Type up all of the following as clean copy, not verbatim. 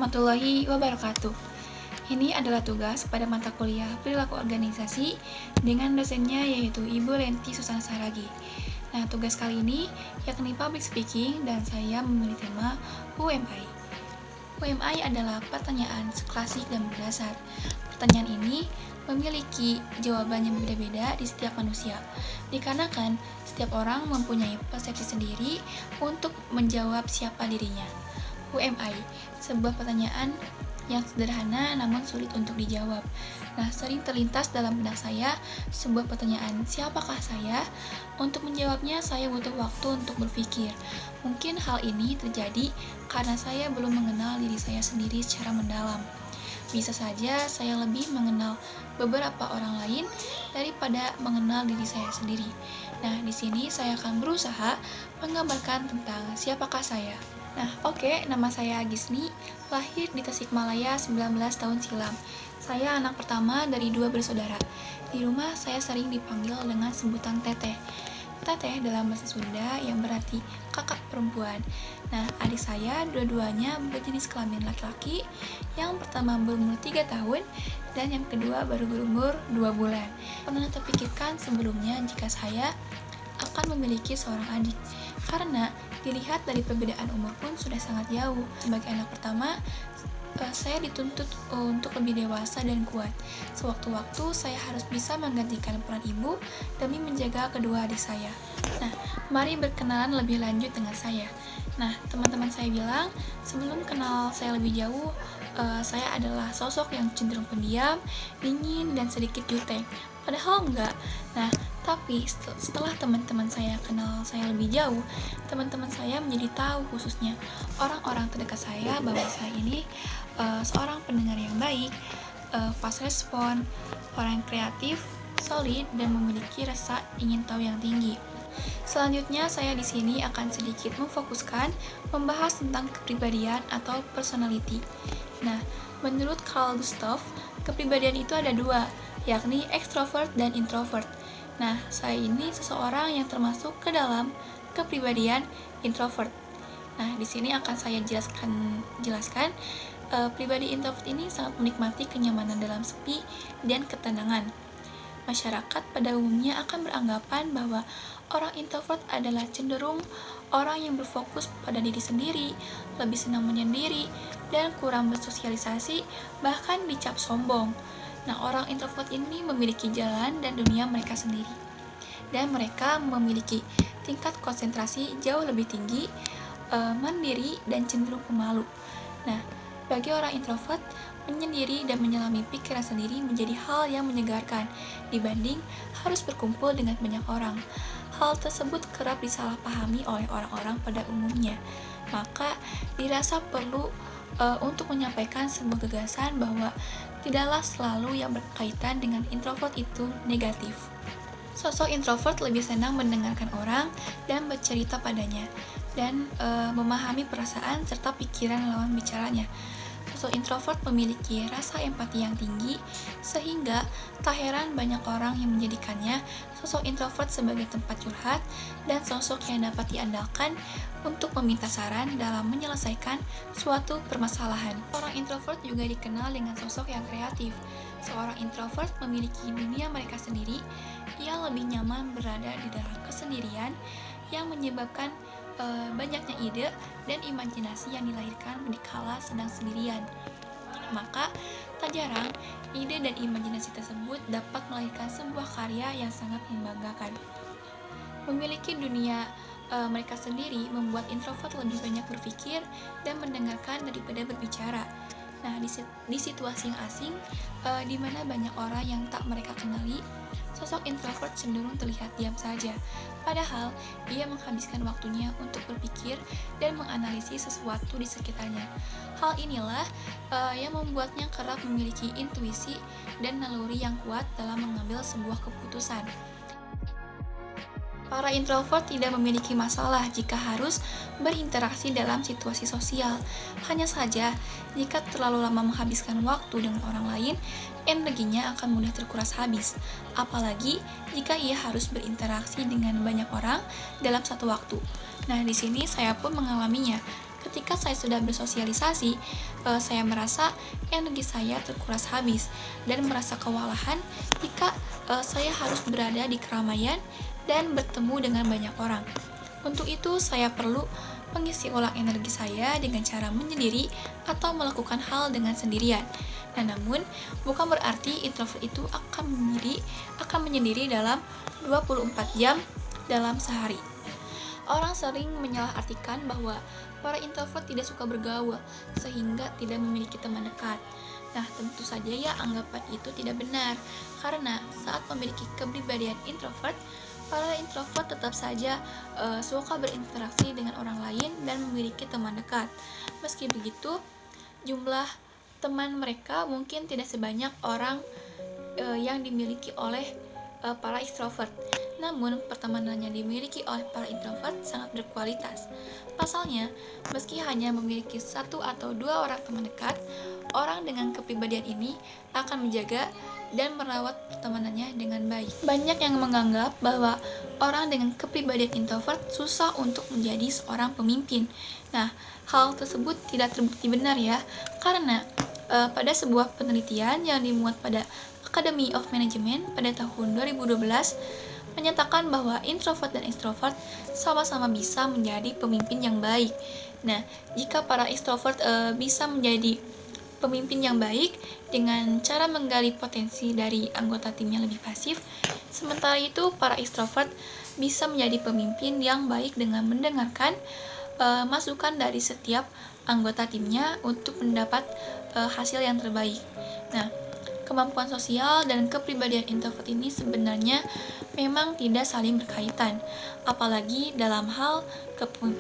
warahmatullahi wabarakatuh. Ini adalah tugas pada mata kuliah Perilaku Organisasi dengan dosennya yaitu Ibu Lenti Susana Saragi. Nah, tugas kali ini yakni Public Speaking dan saya memilih tema UMI. UMI adalah pertanyaan klasik dan berdasar. Pertanyaan ini memiliki jawaban yang berbeda-beda di setiap manusia, dikarenakan setiap orang mempunyai persepsi sendiri untuk menjawab siapa dirinya. UMI, sebuah pertanyaan yang sederhana namun sulit untuk dijawab. Nah, sering terlintas dalam benak saya sebuah pertanyaan, siapakah saya? Untuk menjawabnya, saya butuh waktu untuk berpikir. Mungkin hal ini terjadi karena saya belum mengenal diri saya sendiri secara mendalam. Bisa saja saya lebih mengenal beberapa orang lain daripada mengenal diri saya sendiri. Nah, di sini saya akan berusaha menggambarkan tentang siapakah saya. Nah, nama saya Gisni, lahir di Tasikmalaya 19 tahun silam. Saya anak pertama dari 2 bersaudara. Di rumah saya sering dipanggil dengan sebutan Teteh. Teteh dalam bahasa Sunda yang berarti kakak perempuan. Nah, adik saya dua-duanya berjenis kelamin laki-laki. Yang pertama berumur 3 tahun dan yang kedua baru berumur 2 bulan. Pernah terpikirkan sebelumnya jika saya akan memiliki seorang adik, karena dilihat dari perbedaan umur pun sudah sangat jauh. Sebagai anak pertama, saya dituntut untuk lebih dewasa dan kuat. Sewaktu-waktu saya harus bisa menggantikan peran ibu demi menjaga kedua adik saya. Nah, mari berkenalan lebih lanjut dengan saya. Nah, teman-teman saya bilang, sebelum kenal saya lebih jauh, saya adalah sosok yang cenderung pendiam, dingin, dan sedikit jutek. Padahal enggak. Nah, tapi setelah teman-teman saya kenal saya lebih jauh, teman-teman saya menjadi tahu, khususnya orang-orang terdekat saya, bahwa saya ini seorang pendengar yang baik, fast respon, orang yang kreatif, solid, dan memiliki rasa ingin tahu yang tinggi. Selanjutnya, saya di sini akan sedikit memfokuskan membahas tentang kepribadian atau personality. Nah, menurut Carl Gustav, kepribadian itu ada 2, yakni extrovert dan introvert. Nah, saya ini seseorang yang termasuk ke dalam kepribadian introvert. Nah, di sini akan saya jelaskan pribadi introvert ini sangat menikmati kenyamanan dalam sepi dan ketenangan. Masyarakat pada umumnya akan beranggapan bahwa orang introvert adalah cenderung orang yang berfokus pada diri sendiri, lebih senang menyendiri, dan kurang bersosialisasi, bahkan dicap sombong. Nah, orang introvert ini memiliki jalan dan dunia mereka sendiri, dan mereka memiliki tingkat konsentrasi jauh lebih tinggi, mandiri, dan cenderung pemalu. Nah, bagi orang introvert, menyendiri dan menyelami pikiran sendiri menjadi hal yang menyegarkan dibanding harus berkumpul dengan banyak orang. Hal tersebut kerap disalahpahami oleh orang-orang pada umumnya. Maka dirasa perlu untuk menyampaikan sebuah gagasan bahwa tidaklah selalu yang berkaitan dengan introvert itu negatif. Sosok introvert lebih senang mendengarkan orang dan bercerita padanya, dan memahami perasaan serta pikiran lawan bicaranya. Sosok introvert memiliki rasa empati yang tinggi, sehingga tak heran banyak orang yang menjadikannya sosok introvert sebagai tempat curhat dan sosok yang dapat diandalkan untuk meminta saran dalam menyelesaikan suatu permasalahan. Orang introvert juga dikenal dengan sosok yang kreatif. Seorang introvert memiliki dunia mereka sendiri yang lebih nyaman berada di dalam kesendirian, yang menyebabkan banyaknya ide dan imajinasi yang dilahirkan dikala sedang sendirian. Maka tak jarang ide dan imajinasi tersebut dapat melahirkan sebuah karya yang sangat membanggakan. Memiliki dunia mereka sendiri membuat introvert lebih banyak berpikir dan mendengarkan daripada berbicara. Nah, di situasi yang asing, di mana banyak orang yang tak mereka kenali, sosok introvert cenderung terlihat diam saja. Padahal, ia menghabiskan waktunya untuk berpikir dan menganalisis sesuatu di sekitarnya. Hal inilah yang membuatnya kerap memiliki intuisi dan naluri yang kuat dalam mengambil sebuah keputusan. Para introvert tidak memiliki masalah jika harus berinteraksi dalam situasi sosial. Hanya saja, jika terlalu lama menghabiskan waktu dengan orang lain, energinya akan mudah terkuras habis. Apalagi jika ia harus berinteraksi dengan banyak orang dalam satu waktu. Nah, di sini saya pun mengalaminya. ketika saya sudah bersosialisasi, saya merasa energi saya terkuras habis dan merasa kewalahan jika saya harus berada di keramaian dan bertemu dengan banyak orang. Untuk itu, saya perlu mengisi ulang energi saya dengan cara menyendiri atau melakukan hal dengan sendirian. Nah, namun bukan berarti introvert itu akan menyendiri dalam 24 jam dalam sehari. Orang sering menyalahartikan bahwa para introvert tidak suka bergaul sehingga tidak memiliki teman dekat. Nah, tentu saja ya anggapan itu tidak benar, karena saat memiliki kepribadian introvert, para introvert tetap saja suka berinteraksi dengan orang lain dan memiliki teman dekat. Meski begitu, jumlah teman mereka mungkin tidak sebanyak orang yang dimiliki oleh para extrovert. Namun, pertemanan yang dimiliki oleh para introvert sangat berkualitas. Pasalnya, meski hanya memiliki 1 atau 2 orang teman dekat, orang dengan kepribadian ini akan menjaga dan merawat pertemanannya dengan baik. Banyak yang menganggap bahwa orang dengan kepribadian introvert susah untuk menjadi seorang pemimpin. Nah, hal tersebut tidak terbukti benar ya, karena pada sebuah penelitian yang dimuat pada Academy of Management pada tahun 2012 menyatakan bahwa introvert dan extrovert sama-sama bisa menjadi pemimpin yang baik. Nah, jika para extrovert bisa menjadi pemimpin yang baik dengan cara menggali potensi dari anggota tim yang lebih pasif, sementara itu para extrovert bisa menjadi pemimpin yang baik dengan mendengarkan masukan dari setiap anggota timnya untuk mendapat hasil yang terbaik. Nah, kemampuan sosial dan kepribadian introvert ini sebenarnya memang tidak saling berkaitan, apalagi dalam hal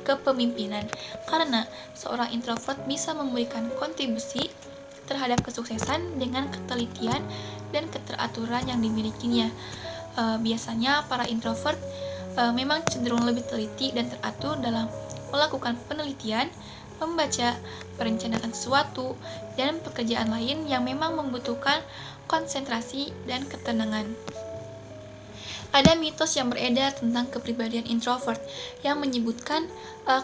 kepemimpinan, karena seorang introvert bisa memberikan kontribusi terhadap kesuksesan dengan ketelitian dan keteraturan yang dimilikinya. Biasanya para introvert memang cenderung lebih teliti dan teratur dalam melakukan penelitian, membaca, merencanakan sesuatu, dan pekerjaan lain yang memang membutuhkan konsentrasi dan ketenangan. Ada mitos yang beredar tentang kepribadian introvert yang menyebutkan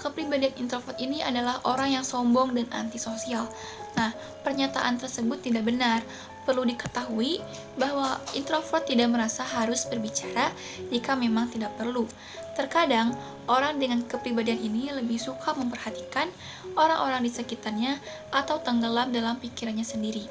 kepribadian introvert ini adalah orang yang sombong dan antisosial. Nah, pernyataan tersebut tidak benar. Perlu diketahui bahwa introvert tidak merasa harus berbicara jika memang tidak perlu. Terkadang, orang dengan kepribadian ini lebih suka memperhatikan orang-orang di sekitarnya atau tenggelam dalam pikirannya sendiri.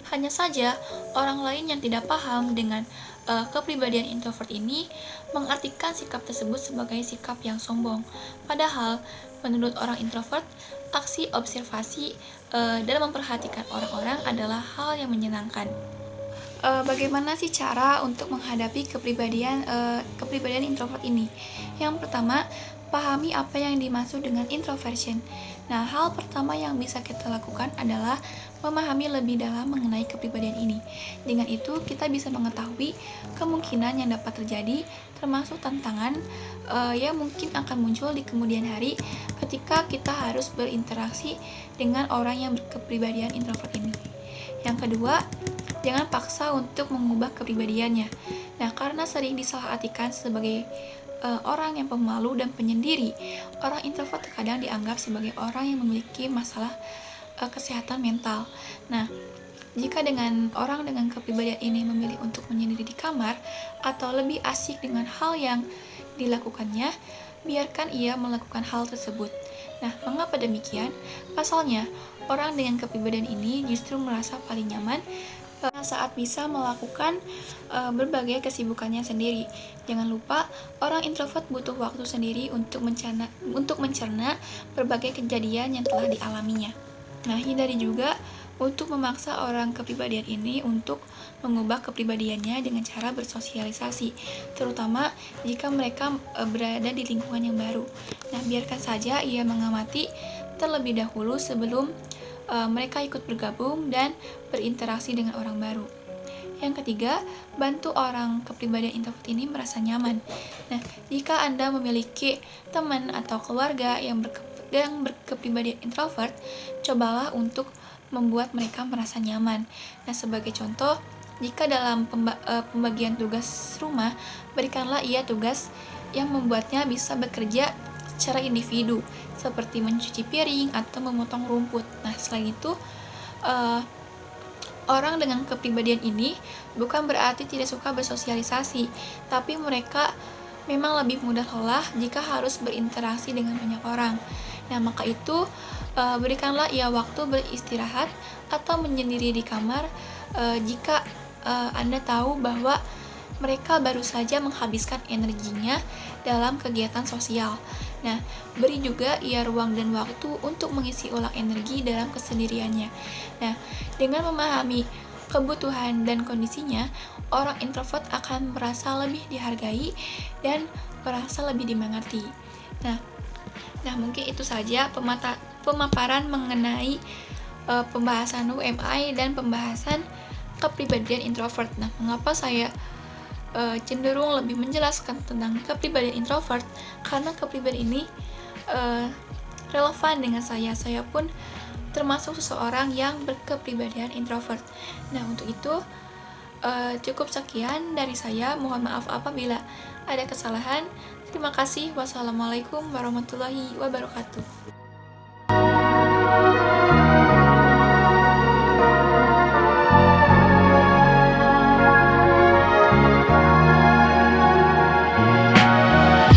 Hanya saja, orang lain yang tidak paham dengan kepribadian introvert ini mengartikan sikap tersebut sebagai sikap yang sombong. Padahal, menurut orang introvert, aksi observasi dan memperhatikan orang-orang adalah hal yang menyenangkan. Bagaimana sih cara untuk menghadapi kepribadian introvert ini? Yang pertama, pahami apa yang dimaksud dengan introversion. Nah, hal pertama yang bisa kita lakukan adalah memahami lebih dalam mengenai kepribadian ini. Dengan itu, kita bisa mengetahui kemungkinan yang dapat terjadi, termasuk tantangan yang mungkin akan muncul di kemudian hari ketika kita harus berinteraksi dengan orang yang berkepribadian introvert ini. Yang kedua, jangan paksa untuk mengubah kepribadiannya. Nah, karena sering disalahartikan sebagai orang yang pemalu dan penyendiri, orang introvert terkadang dianggap sebagai orang yang memiliki masalah kesehatan mental. Nah, jika dengan orang dengan kepribadian ini memilih untuk menyendiri di kamar atau lebih asik dengan hal yang dilakukannya, biarkan ia melakukan hal tersebut. Nah, mengapa demikian? Pasalnya, orang dengan kepribadian ini justru merasa paling nyaman saat bisa melakukan berbagai kesibukannya sendiri. Jangan lupa, orang introvert butuh waktu sendiri untuk mencerna berbagai kejadian yang telah dialaminya. Nah, hindari juga untuk memaksa orang kepribadian ini untuk mengubah kepribadiannya dengan cara bersosialisasi, terutama jika mereka berada di lingkungan yang baru. Nah, biarkan saja ia mengamati terlebih dahulu sebelum mereka ikut bergabung dan berinteraksi dengan orang baru. Yang ketiga, bantu orang kepribadian introvert ini merasa nyaman. Nah, jika Anda memiliki teman atau keluarga yang berkepribadian introvert, cobalah untuk membuat mereka merasa nyaman. Nah, sebagai contoh, jika dalam pembagian tugas rumah, berikanlah ia tugas yang membuatnya bisa bekerja secara individu, seperti mencuci piring atau memotong rumput. Nah, selain itu, eh, orang dengan kepribadian ini bukan berarti tidak suka bersosialisasi, tapi mereka memang lebih mudah lelah jika harus berinteraksi dengan banyak orang. Nah, maka itu berikanlah ia waktu beristirahat atau menyendiri di kamar jika Anda tahu bahwa mereka baru saja menghabiskan energinya dalam kegiatan sosial. Nah, beri juga ia ruang dan waktu untuk mengisi ulang energi dalam kesendiriannya. Nah, dengan memahami kebutuhan dan kondisinya, orang introvert akan merasa lebih dihargai dan merasa lebih dimengerti. Nah, mungkin itu saja pemaparan mengenai pembahasan UMI dan pembahasan kepribadian introvert. Nah, mengapa saya cenderung lebih menjelaskan tentang kepribadian introvert? Karena kepribadian ini relevan dengan saya. Saya pun termasuk seseorang yang berkepribadian introvert. Nah, untuk itu cukup sekian dari saya. Mohon maaf apabila ada kesalahan. Terima kasih. Wassalamualaikum warahmatullahi wabarakatuh.